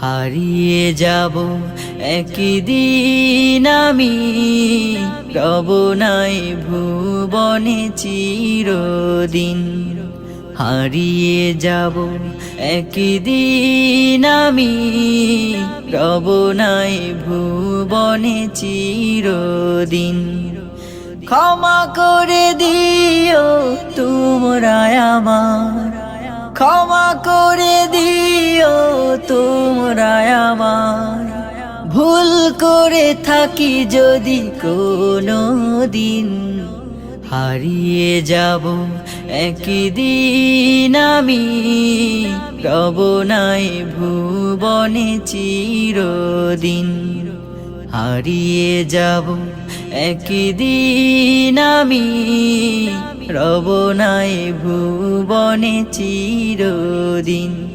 হারিয়ে যাব একদিন আমি, রব নাই ভুবনে চিরদিন। হারিয়ে যাব একদিন আমি, রব নাই ভুবনে চিরদিন। ক্ষমা করে দিও তোমরা আমার, ক্ষমা করে দিও তোমরা আমার। ভুল করে থাকি যদি কোনো দিন, হারিয়ে যাব একদিন আমি, রব নাই ভুবনে চিরদিন। হারিয়ে যাব একদিন আমি, রব নাই ভুবনে চিরদিন।